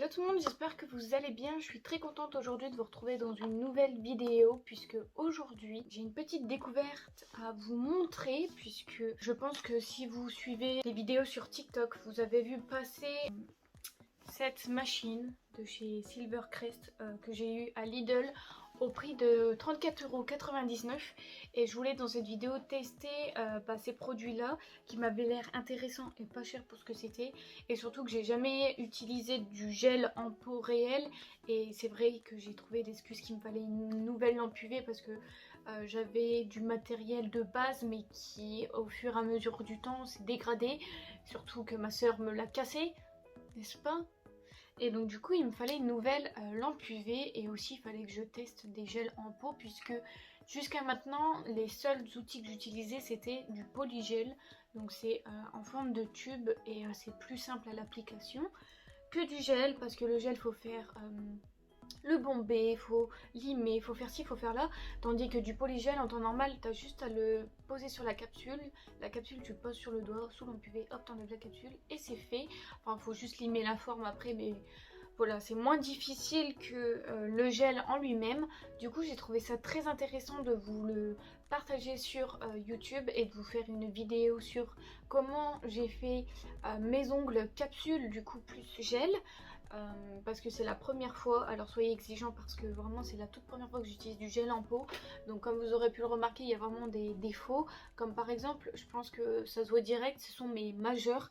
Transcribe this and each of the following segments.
Hello tout le monde, j'espère que vous allez bien. Je suis très contente aujourd'hui de vous retrouver dans une nouvelle vidéo puisque aujourd'hui j'ai une petite découverte à vous montrer, puisque je pense que si vous suivez les vidéos sur TikTok, vous avez vu passer cette machine de chez Silvercrest que j'ai eu à Lidl au prix de 34,99 € et je voulais dans cette vidéo tester ces produits là qui m'avaient l'air intéressants et pas cher pour ce que c'était, et surtout que j'ai jamais utilisé du gel en peau réel. Et c'est vrai que j'ai trouvé l'excuse qu'il me fallait une nouvelle lampe UV parce que j'avais du matériel de base mais qui au fur et à mesure du temps s'est dégradé, surtout que ma soeur me l'a cassé, n'est-ce pas? Et donc du coup il me fallait une nouvelle lampe UV, et aussi il fallait que je teste des gels en peau puisque jusqu'à maintenant les seuls outils que j'utilisais c'était du polygel. Donc c'est en forme de tube et c'est plus simple à l'application que du gel, parce que le gel faut faire le bomber, faut limer, faut faire ci, faut faire là. Tandis que du polygel en temps normal, t'as juste à le poser sur la capsule. La capsule tu le poses sur le doigt, sous lampe UV, hop t'enlèves la capsule et c'est fait. Enfin faut juste limer la forme après, mais voilà, c'est moins difficile que le gel en lui-même. Du coup j'ai trouvé ça très intéressant de vous le partager sur YouTube et de vous faire une vidéo sur comment j'ai fait mes ongles capsule du coup plus gel. Parce que c'est la première fois, alors soyez exigeants parce que vraiment c'est la toute première fois que j'utilise du gel en peau. Donc comme vous aurez pu le remarquer, il y a vraiment des défauts, comme par exemple, je pense que ça se voit direct, ce sont mes majeurs.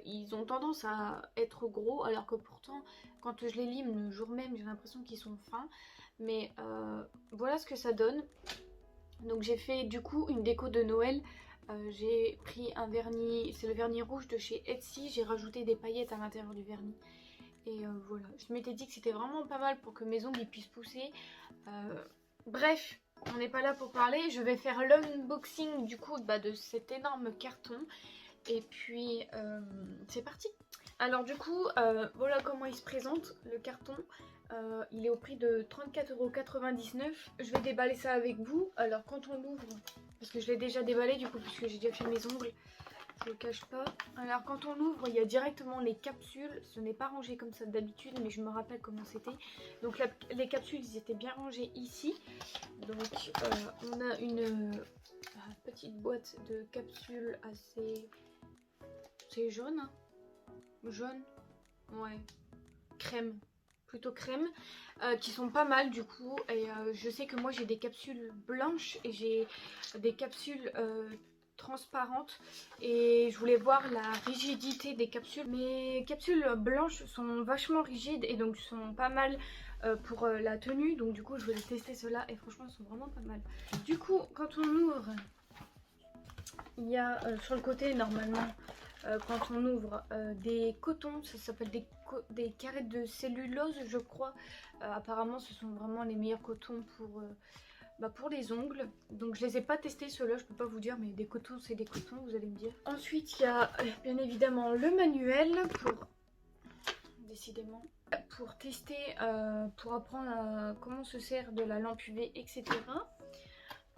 Ils ont tendance à être gros, alors que pourtant quand je les lime le jour même j'ai l'impression qu'ils sont fins. Mais voilà ce que ça donne. Donc j'ai fait du coup une déco de Noël. J'ai pris un vernis, c'est le vernis rouge de chez Etsy, j'ai rajouté des paillettes à l'intérieur du vernis. Et voilà, je m'étais dit que c'était vraiment pas mal pour que mes ongles puissent pousser. Bref, on n'est pas là pour parler. Je vais faire l'unboxing du coup de cet énorme carton. Et puis c'est parti. Alors du coup, voilà comment il se présente le carton. Il est au prix de 34,99 €. Je vais déballer ça avec vous. Alors quand on l'ouvre, parce que je l'ai déjà déballé du coup puisque j'ai déjà fait mes ongles, je le cache pas. Alors quand on l'ouvre, il y a directement les capsules. Ce n'est pas rangé comme ça d'habitude, mais je me rappelle comment c'était. Donc les capsules, ils étaient bien rangés ici. Donc on a une petite boîte de capsules assez... C'est jaune, hein? Jaune? Ouais. Crème. Plutôt crème. Qui sont pas mal du coup. Et je sais que moi j'ai des capsules blanches et j'ai des capsules... transparente, et je voulais voir la rigidité des capsules. Mes capsules blanches sont vachement rigides et donc sont pas mal pour la tenue, donc du coup je voulais tester cela et franchement elles sont vraiment pas mal. Du coup quand on ouvre, il y a sur le côté normalement quand on ouvre des cotons, ça s'appelle des carrés de cellulose je crois. Apparemment ce sont vraiment les meilleurs cotons pour les ongles. Donc je les ai pas testés ceux-là, je peux pas vous dire, mais des cotons c'est des cotons, vous allez me dire. Ensuite il y a bien évidemment le manuel pour, décidément, pour tester, pour apprendre comment se sert de la lampe UV, etc.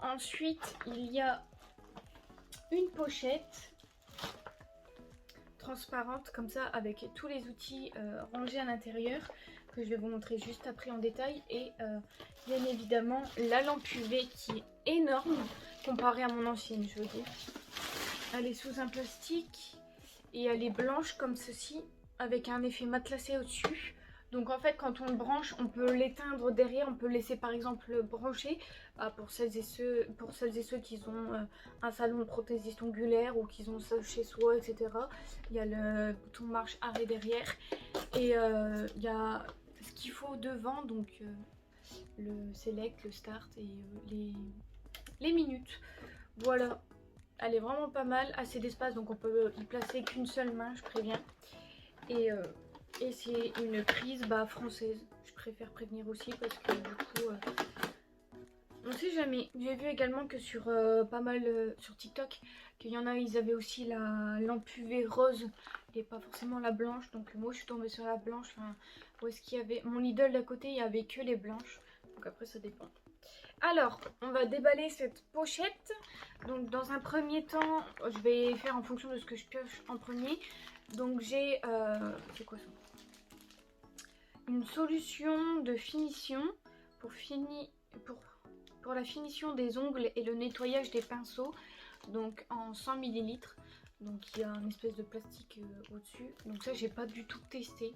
Ensuite il y a une pochette transparente comme ça avec tous les outils rangés à l'intérieur, que je vais vous montrer juste après en détail. Et bien évidemment la lampe UV qui est énorme comparée à mon ancienne, je veux dire. Elle est sous un plastique et elle est blanche comme ceci avec un effet matelassé au dessus. Donc en fait quand on le branche, on peut l'éteindre derrière, on peut le laisser par exemple brancher pour celles et ceux qui ont un salon prothésiste ongulaire ou qui ont ça chez soi, etc. Il y a le bouton marche arrêt derrière et il y a ce qu'il faut devant, donc le select, le start et les minutes. Voilà, elle est vraiment pas mal, assez d'espace, donc on peut y placer qu'une seule main, je préviens. Et c'est une prise française, je préfère prévenir aussi parce que du coup on sait jamais. J'ai vu également que sur pas mal sur TikTok qu'il y en a, ils avaient aussi la lampe UV rose et pas forcément la blanche. Donc moi je suis tombée sur la blanche. Enfin, où est-ce qu'il y avait mon Lidl d'à côté, il y avait que les blanches. Donc après ça dépend. Alors on va déballer cette pochette. Donc dans un premier temps, je vais faire en fonction de ce que je pioche en premier. Donc j'ai c'est quoi ça? une solution de finition pour la finition des ongles et le nettoyage des pinceaux, donc en 100 ml. Donc il y a une espèce de plastique au-dessus. Donc ça j'ai pas du tout testé.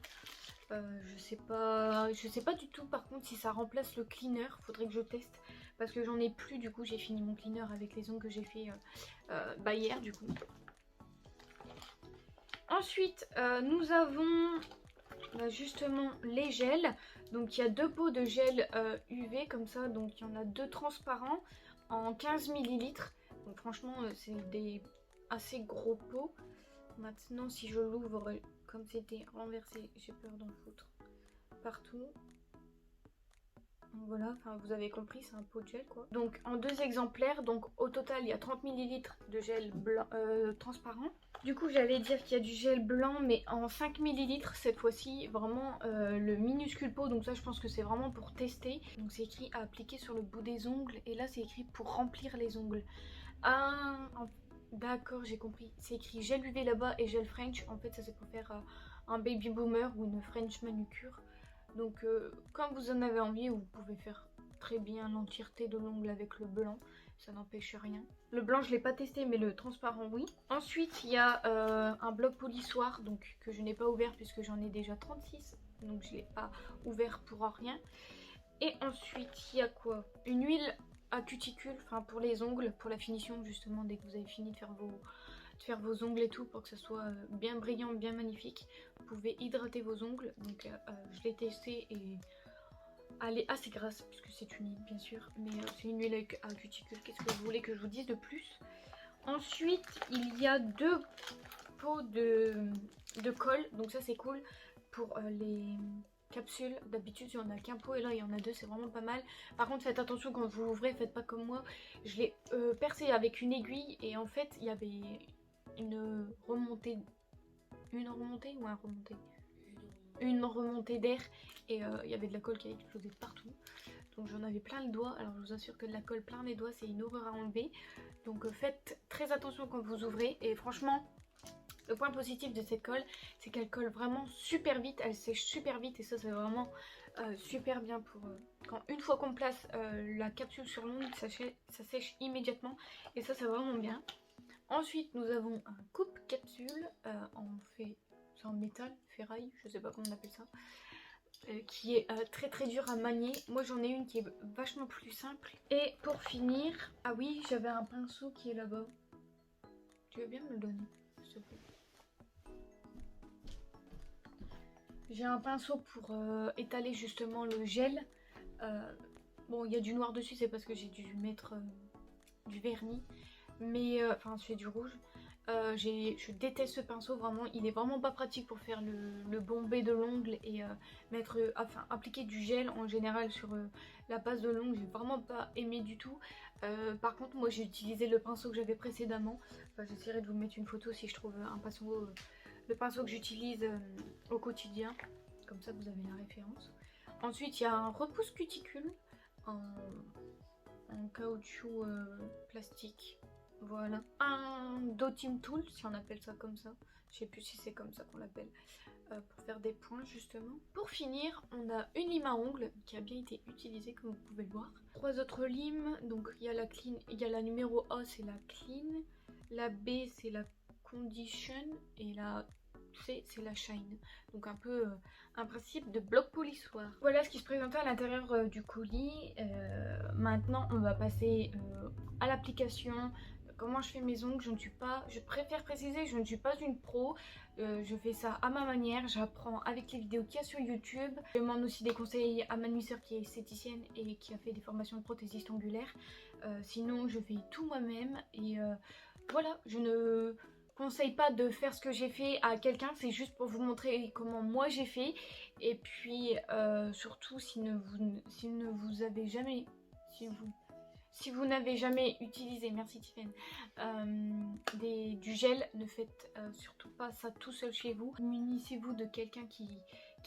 Je sais pas du tout par contre si ça remplace le cleaner. Faudrait que je teste parce que j'en ai plus. Du coup j'ai fini mon cleaner avec les ongles que j'ai fait hier du coup. Ensuite nous avons justement les gels. Donc il y a 2 pots de gel UV comme ça. Donc il y en a 2 transparents en 15 ml. Donc franchement c'est des assez gros pots. Maintenant si je l'ouvre comme c'était renversé, j'ai peur d'en foutre partout. Donc voilà, enfin vous avez compris, c'est un pot de gel quoi. Donc en 2 exemplaires, donc au total il y a 30 ml de gel blanc transparent. Du coup j'allais dire qu'il y a du gel blanc mais en 5 ml cette fois-ci, vraiment le minuscule pot. Donc ça je pense que c'est vraiment pour tester. Donc c'est écrit à appliquer sur le bout des ongles et là c'est écrit pour remplir les ongles. D'accord, j'ai compris. C'est écrit gel UV là-bas et gel French. En fait ça c'est pour faire un baby boomer ou une French manucure. Donc quand vous en avez envie, vous pouvez faire très bien l'entièreté de l'ongle avec le blanc, ça n'empêche rien. Le blanc je l'ai pas testé mais le transparent oui. Ensuite il y a un bloc polissoir donc que je n'ai pas ouvert puisque j'en ai déjà 36. Donc je l'ai pas ouvert pour rien. Et ensuite il y a quoi? Une huile à cuticule, enfin pour les ongles, pour la finition justement dès que vous avez fini de faire vos ongles et tout pour que ça soit bien brillant, bien magnifique. Vous pouvez hydrater vos ongles. Donc je l'ai testé et elle est assez grasse puisque c'est une huile bien sûr. Mais c'est une huile à cuticule. Qu'est-ce que vous voulez que je vous dise de plus? Ensuite il y a 2 pots de colle. Donc ça c'est cool pour les capsules. D'habitude il n'y en a qu'un pot et là il y en a 2, c'est vraiment pas mal. Par contre faites attention quand vous ouvrez, faites pas comme moi. Je l'ai percé avec une aiguille et en fait il y avait une remontée d'air et il y avait de la colle qui a explosé partout. Donc j'en avais plein le doigt. Alors je vous assure que de la colle plein les doigts c'est une horreur à enlever. Donc faites très attention quand vous ouvrez. Et franchement le point positif de cette colle c'est qu'elle colle vraiment super vite. Elle sèche super vite et ça c'est vraiment super bien pour quand une fois qu'on place la capsule sur l'ongle ça sèche immédiatement. Et ça c'est vraiment bien. Ensuite nous avons un coupe capsule c'est en métal, ferraille, je sais pas comment on appelle ça, qui est très très dur à manier. Moi j'en ai une qui est vachement plus simple. Et pour finir, ah oui j'avais un pinceau qui est là-bas. Tu veux bien me le donner s'il te plaît? J'ai un pinceau pour étaler justement le gel. Bon il y a du noir dessus, c'est parce que j'ai dû mettre du vernis. Mais enfin c'est du rouge. Je déteste ce pinceau vraiment, il est vraiment pas pratique pour faire le bombé de l'ongle et appliquer du gel en général sur la base de l'ongle. J'ai vraiment pas aimé du tout. Par contre moi j'ai utilisé le pinceau que j'avais précédemment. Enfin, j'essaierai de vous mettre une photo si je trouve un pinceau, le pinceau que j'utilise au quotidien. Comme ça vous avez la référence. Ensuite il y a un repousse cuticule en caoutchouc plastique. Voilà, un dotting tool si on appelle ça comme ça, je sais plus si c'est comme ça qu'on l'appelle, pour faire des points justement. Pour finir on a une lime à ongles qui a bien été utilisée comme vous pouvez le voir. 3 autres limes, donc il y a la clean, il y a la numéro A c'est la clean, la B c'est la condition et la C c'est la shine. Donc un peu un principe de bloc polissoir. Voilà ce qui se présentait à l'intérieur du colis. Maintenant on va passer à l'application. Comment je fais mes ongles, je préfère préciser, je ne suis pas une pro. Je fais ça à ma manière, j'apprends avec les vidéos qu'il y a sur YouTube. Je demande aussi des conseils à ma nuit-sœur qui est esthéticienne et qui a fait des formations de prothésiste ongulaire. Sinon je fais tout moi-même et voilà, je ne conseille pas de faire ce que j'ai fait à quelqu'un, c'est juste pour vous montrer comment moi j'ai fait. Et puis surtout si vous n'avez jamais utilisé, merci Tiffany, du gel, ne faites surtout pas ça tout seul chez vous. Munissez-vous de quelqu'un qui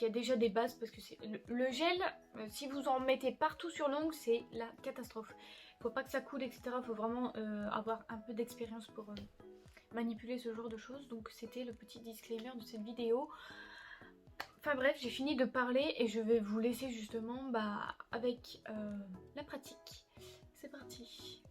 a déjà des bases parce que le gel, si vous en mettez partout sur l'ongle, c'est la catastrophe. Faut pas que ça coule, etc. Faut vraiment avoir un peu d'expérience pour manipuler ce genre de choses. Donc c'était le petit disclaimer de cette vidéo. Enfin bref, j'ai fini de parler et je vais vous laisser justement avec la pratique. C'est parti.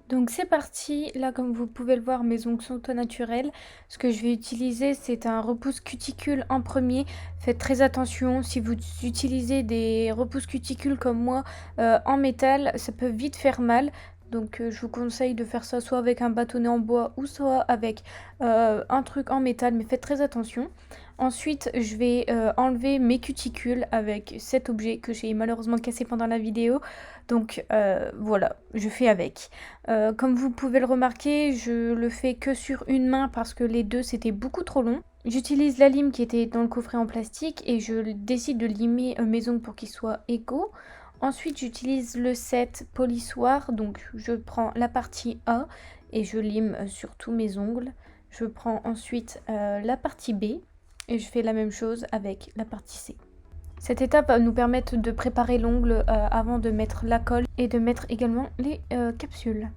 Donc c'est parti, là comme vous pouvez le voir mes ongles sont au naturel. Ce que je vais utiliser c'est un repousse cuticule en premier. Faites très attention, si vous utilisez des repousses cuticules comme moi en métal, ça peut vite faire mal. Donc je vous conseille de faire ça soit avec un bâtonnet en bois ou soit avec un truc en métal, mais faites très attention. Ensuite je vais enlever mes cuticules avec cet objet que j'ai malheureusement cassé pendant la vidéo. Donc voilà, je fais avec. Comme vous pouvez le remarquer, je le fais que sur une main parce que les deux c'était beaucoup trop long. J'utilise la lime qui était dans le coffret en plastique et je décide de limer mes ongles pour qu'ils soient égaux. Ensuite j'utilise le set polissoir, donc je prends la partie A et je lime sur tous mes ongles. Je prends ensuite la partie B et je fais la même chose avec la partie C. Cette étape va nous permettre de préparer l'ongle avant de mettre la colle et de mettre également les capsules.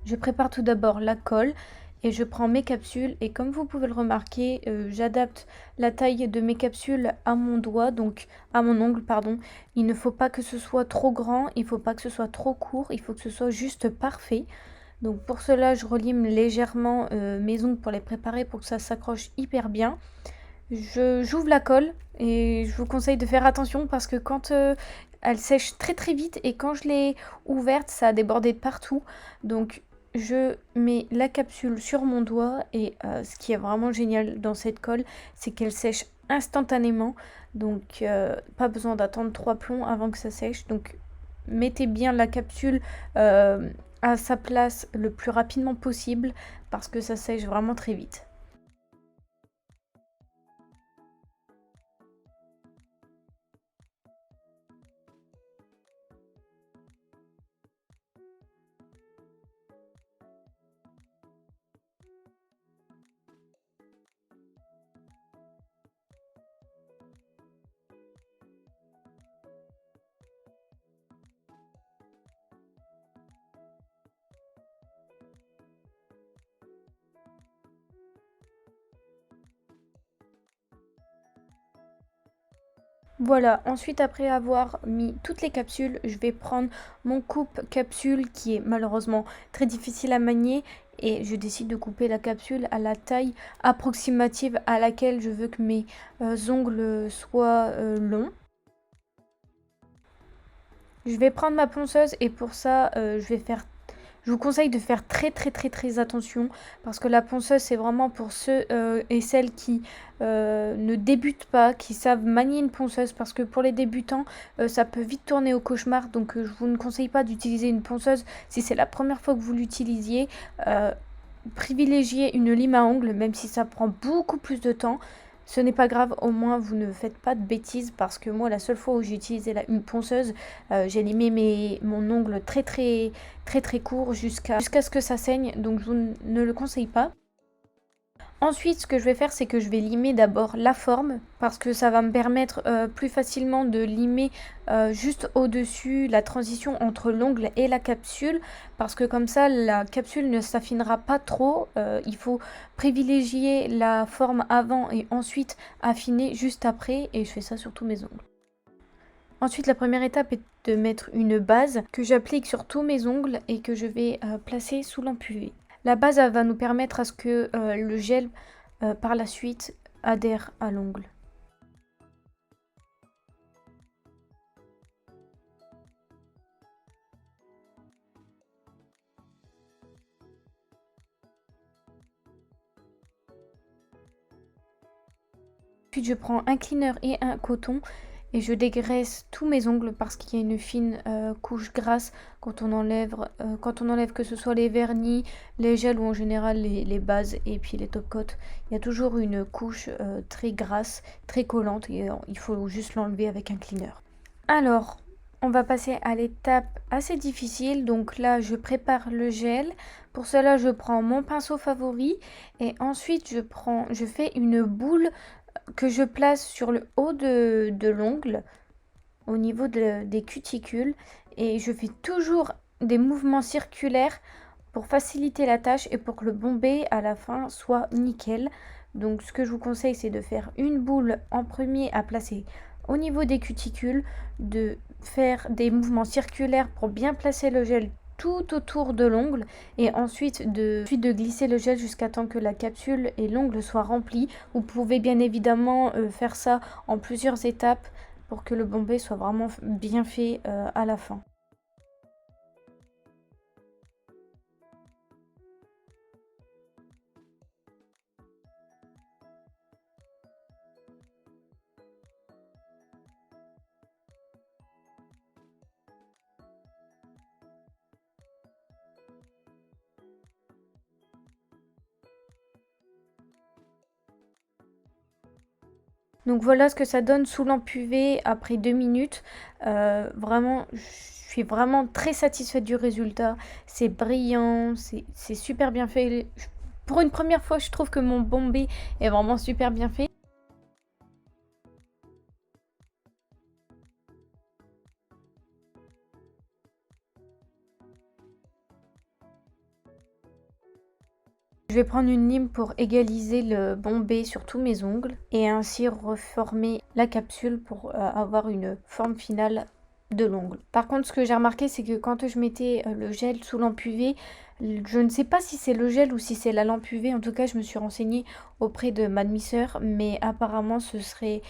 Je prépare tout d'abord la colle et je prends mes capsules et comme vous pouvez le remarquer, j'adapte la taille de mes capsules à mon doigt, donc à mon ongle pardon. Il ne faut pas que ce soit trop grand, il ne faut pas que ce soit trop court, il faut que ce soit juste parfait. Donc pour cela je relime légèrement mes ongles pour les préparer pour que ça s'accroche hyper bien. J'ouvre la colle et je vous conseille de faire attention parce que quand elle sèche très très vite et quand je l'ai ouverte ça a débordé de partout. Donc je mets la capsule sur mon doigt et ce qui est vraiment génial dans cette colle, c'est qu'elle sèche instantanément. Donc pas besoin d'attendre 3 plombs avant que ça sèche. Donc mettez bien la capsule à sa place le plus rapidement possible parce que ça sèche vraiment très vite. Voilà, ensuite après avoir mis toutes les capsules, je vais prendre mon coupe-capsule qui est malheureusement très difficile à manier et je décide de couper la capsule à la taille approximative à laquelle je veux que mes ongles soient longs. Je vais prendre ma ponceuse et pour ça je vous conseille de faire très attention parce que la ponceuse c'est vraiment pour ceux et celles qui ne débutent pas, qui savent manier une ponceuse parce que pour les débutants ça peut vite tourner au cauchemar, donc je vous ne conseille pas d'utiliser une ponceuse si c'est la première fois que vous l'utilisiez. Privilégiez une lime à ongles même si ça prend beaucoup plus de temps. Ce n'est pas grave, au moins vous ne faites pas de bêtises parce que moi la seule fois où j'ai utilisé une ponceuse, j'ai limé mon ongle très court jusqu'à ce que ça saigne, donc je vous ne le conseille pas. Ensuite, ce que je vais faire, c'est que je vais limer d'abord la forme parce que ça va me permettre plus facilement de limer juste au-dessus la transition entre l'ongle et la capsule parce que comme ça, la capsule ne s'affinera pas trop. Il faut privilégier la forme avant et ensuite affiner juste après et je fais ça sur tous mes ongles. Ensuite, la première étape est de mettre une base que j'applique sur tous mes ongles et que je vais placer sous lampe UV. La base elle va nous permettre à ce que le gel par la suite adhère à l'ongle. Ensuite je prends un cleaner et un coton et je dégraisse tous mes ongles parce qu'il y a une fine couche grasse quand on enlève que ce soit les vernis, les gels ou en général les bases et puis les top coats. Il y a toujours une couche très grasse, très collante et il faut juste l'enlever avec un cleaner. Alors, on va passer à l'étape assez difficile. Donc là, je prépare le gel. Pour cela, je prends mon pinceau favori et ensuite je fais une boule que je place sur le haut de l'ongle au niveau des cuticules et je fais toujours des mouvements circulaires pour faciliter la tâche et pour que le bombé à la fin soit nickel. Donc ce que je vous conseille, c'est de faire une boule en premier à placer au niveau des cuticules, de faire des mouvements circulaires pour bien placer le gel tout autour de l'ongle et ensuite de glisser le gel jusqu'à temps que la capsule et l'ongle soient remplis. Vous pouvez bien évidemment faire ça en plusieurs étapes pour que le bombé soit vraiment bien fait à la fin. Donc voilà ce que ça donne sous lampe UV après 2 minutes. Vraiment, je suis vraiment très satisfaite du résultat. C'est brillant, c'est super bien fait. Pour une première fois, je trouve que mon bombé est vraiment super bien fait. Je vais prendre une lime pour égaliser le bombé sur tous mes ongles et ainsi reformer la capsule pour avoir une forme finale de l'ongle. Par contre, ce que j'ai remarqué, c'est que quand je mettais le gel sous lampe UV, je ne sais pas si c'est le gel ou si c'est la lampe UV. En tout cas, je me suis renseignée auprès de ma demi-sœur, mais apparemment, ce serait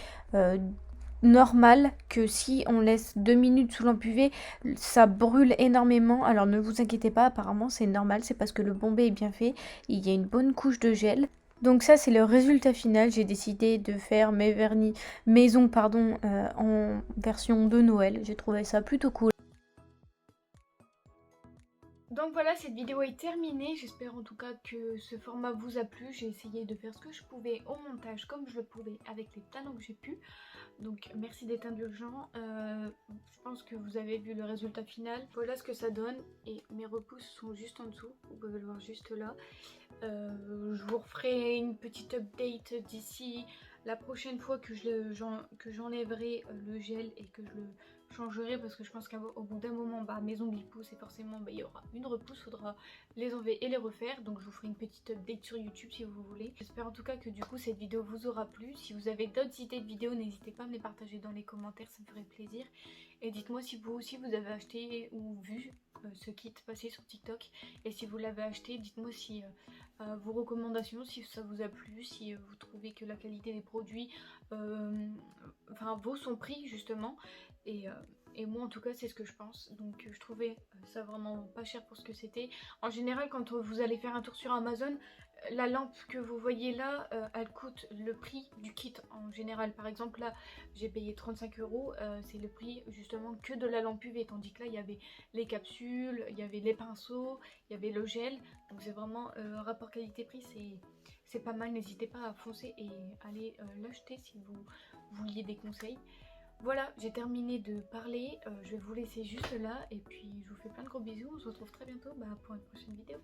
normal que si on laisse 2 minutes sous lampe UV, ça brûle énormément. Alors ne vous inquiétez pas, apparemment c'est normal, c'est parce que le bombé est bien fait, il y a une bonne couche de gel. Donc ça c'est le résultat final. J'ai décidé de faire mes vernis maison en version de Noël. J'ai trouvé ça plutôt cool. Donc voilà, cette vidéo est terminée. J'espère en tout cas que ce format vous a plu. J'ai essayé de faire ce que je pouvais au montage comme je le pouvais avec les talents que j'ai pu. Donc merci d'être indulgent. Je pense que vous avez vu le résultat final. Voilà ce que ça donne. Et mes repousses sont juste en dessous. Vous pouvez le voir juste là. Je vous referai une petite update d'ici la prochaine fois que j'enlèverai le gel et que je le changerai, parce que je pense qu'au bout d'un moment mes ongles ils poussent et forcément il y aura une repousse, faudra les enlever et les refaire. Donc je vous ferai une petite update sur YouTube si vous voulez. J'espère en tout cas que du coup cette vidéo vous aura plu. Si vous avez d'autres idées de vidéos, n'hésitez pas à me les partager dans les commentaires, ça me ferait plaisir. Et dites-moi si vous aussi vous avez acheté ou vu ce kit passer sur TikTok, et si vous l'avez acheté, dites-moi si vos recommandations, si ça vous a plu, si vous trouvez que la qualité des produits vaut son prix justement. Et moi en tout cas c'est ce que je pense. Donc je trouvais ça vraiment pas cher pour ce que c'était. En général quand vous allez faire un tour sur Amazon, la lampe que vous voyez là, elle coûte le prix du kit en général. Par exemple là j'ai payé 35 €, c'est le prix justement que de la lampe UV. Tandis que là il y avait les capsules, il y avait les pinceaux, il y avait le gel. Donc c'est vraiment rapport qualité-prix, c'est pas mal. N'hésitez pas à foncer et aller l'acheter si vous vouliez des conseils. Voilà, j'ai terminé de parler, je vais vous laisser juste là et puis je vous fais plein de gros bisous. On se retrouve très bientôt pour une prochaine vidéo.